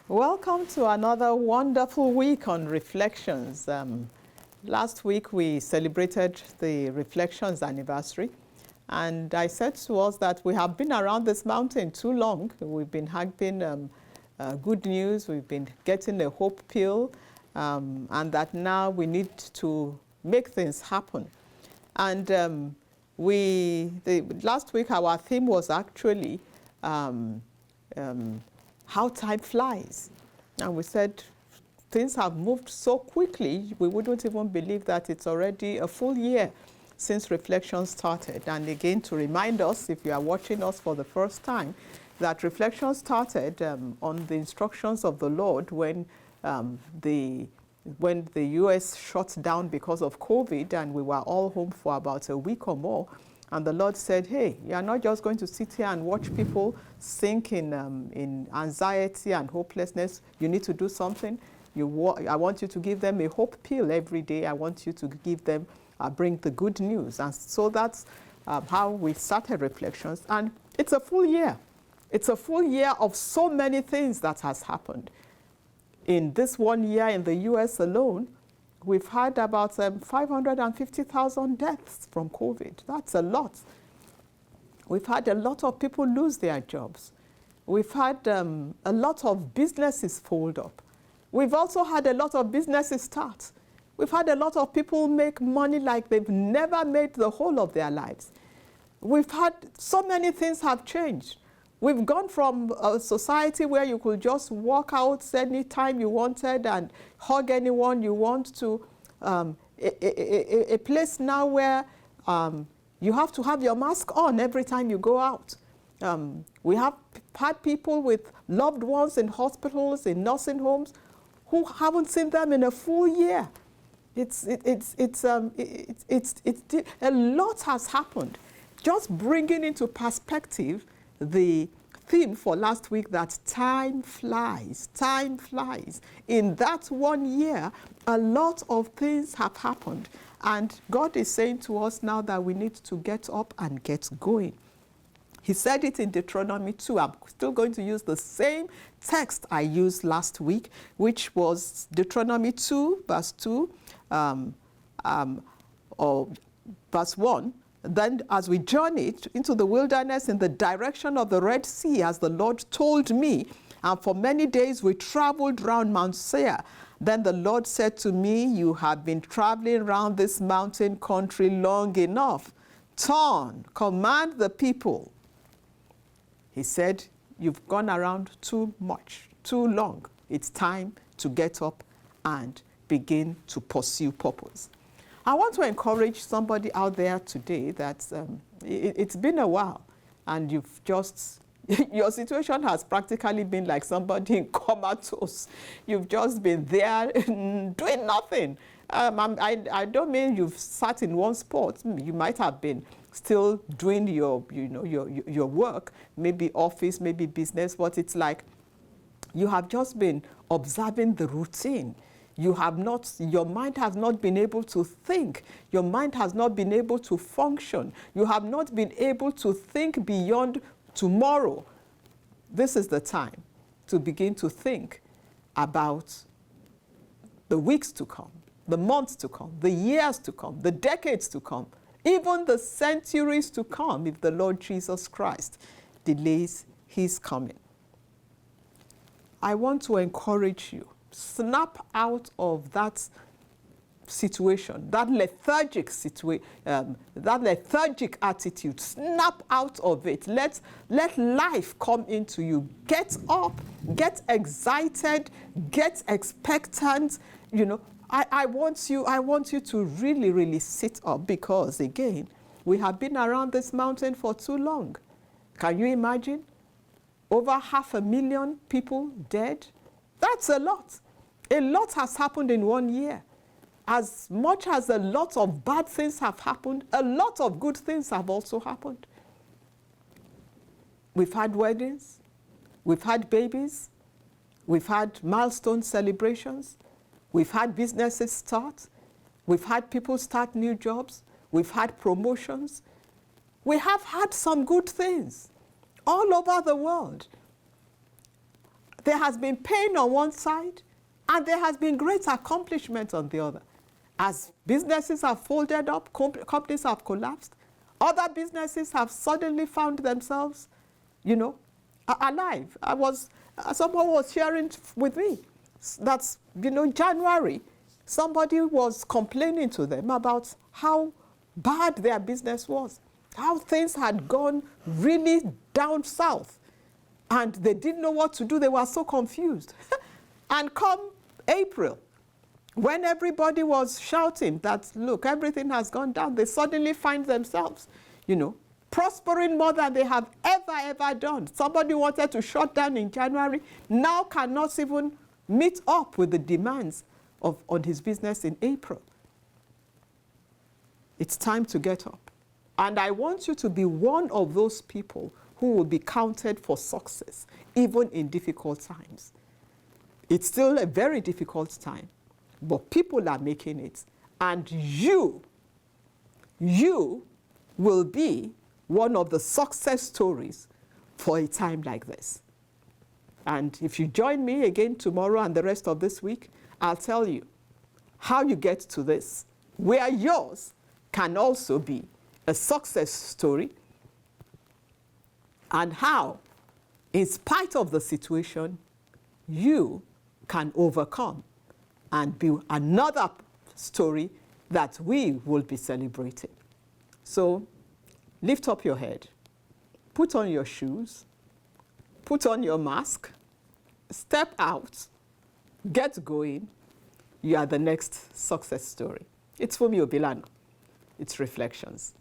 Welcome to another wonderful week on Reflections. Last week we celebrated the Reflections anniversary, and I said to us that we have been around this mountain too long. We've been having good news, we've been getting a hope pill, and that now we need to make things happen. And last week our theme was actually how time flies. And we said things have moved so quickly, we wouldn't even believe that it's already a full year since Reflection started. And again, to remind us, if you are watching us for the first time, that Reflection started on the instructions of the Lord when the US shut down because of COVID, and we were all home for about a week or more. And the Lord said, hey, you are not just going to sit here and watch people sink in anxiety and hopelessness. You need to do something. I want you to give them a hope pill every day. I want you to give them, bring the good news. And so that's how we started Reflections. And it's a full year. It's a full year of so many things that has happened. In this 1 year in the US alone, we've had about 550,000 deaths from COVID. That's a lot. We've had a lot of people lose their jobs. We've had a lot of businesses fold up. We've also had a lot of businesses start. We've had a lot of people make money like they've never made the whole of their lives. We've had so many things have changed. We've gone from a society where you could just walk out anytime you wanted and hug anyone you want to a place now where you have to have your mask on every time you go out. We have had people with loved ones in hospitals, in nursing homes, who haven't seen them in a full year. A lot has happened. Just bringing into perspective the theme for last week, that time flies, time flies. In that 1 year, a lot of things have happened. And God is saying to us now that we need to get up and get going. He said it in Deuteronomy 2. I'm still going to use the same text I used last week, which was Deuteronomy 2, verse 2, or verse 1. Then as we journeyed into the wilderness in the direction of the Red Sea, as the Lord told me, and for many days we traveled round Mount Seir. Then the Lord said to me, you have been traveling around this mountain country long enough. Turn, command the people. He said, you've gone around too much, too long. It's time to get up and begin to pursue purpose. I want to encourage somebody out there today that it's been a while and you've just, your situation has practically been like somebody in comatose. You've just been there doing nothing. I don't mean you've sat in one spot. You might have been still doing your work, maybe office, maybe business, but it's like you have just been observing the routine. You have not, your mind has not been able to think. Your mind has not been able to function. You have not been able to think beyond tomorrow. This is the time to begin to think about the weeks to come, the months to come, the years to come, the decades to come, even the centuries to come if the Lord Jesus Christ delays his coming. I want to encourage you. Snap out of that situation, that lethargic attitude. Snap out of it. Let life come into you. Get up, get excited, get expectant. I want you to really, really sit up, because again, we have been around this mountain for too long. Can you imagine? Over 500,000 people dead. That's a lot. A lot has happened in 1 year. As much as a lot of bad things have happened, a lot of good things have also happened. We've had weddings, we've had babies, we've had milestone celebrations, we've had businesses start, we've had people start new jobs, we've had promotions. We have had some good things all over the world. There has been pain on one side, and there has been great accomplishment on the other. As businesses have folded up, companies have collapsed, other businesses have suddenly found themselves, alive. Someone was sharing with me that, January, somebody was complaining to them about how bad their business was, how things had gone really down south, and they didn't know what to do. They were so confused. And come April, when everybody was shouting that, look, everything has gone down, they suddenly find themselves, prospering more than they have ever done. Somebody wanted to shut down in January, now cannot even meet up with the demands on his business in April. It's time to get up. And I want you to be one of those people who will be counted for success, even in difficult times. It's still a very difficult time, but people are making it. And you will be one of the success stories for a time like this. And if you join me again tomorrow and the rest of this week, I'll tell you how you get to this, where yours can also be a success story, and how, in spite of the situation, you can overcome and be another story that we will be celebrating. So lift up your head, put on your shoes, put on your mask, step out, get going. You are the next success story. It's Fumi Obilano. It's Reflections.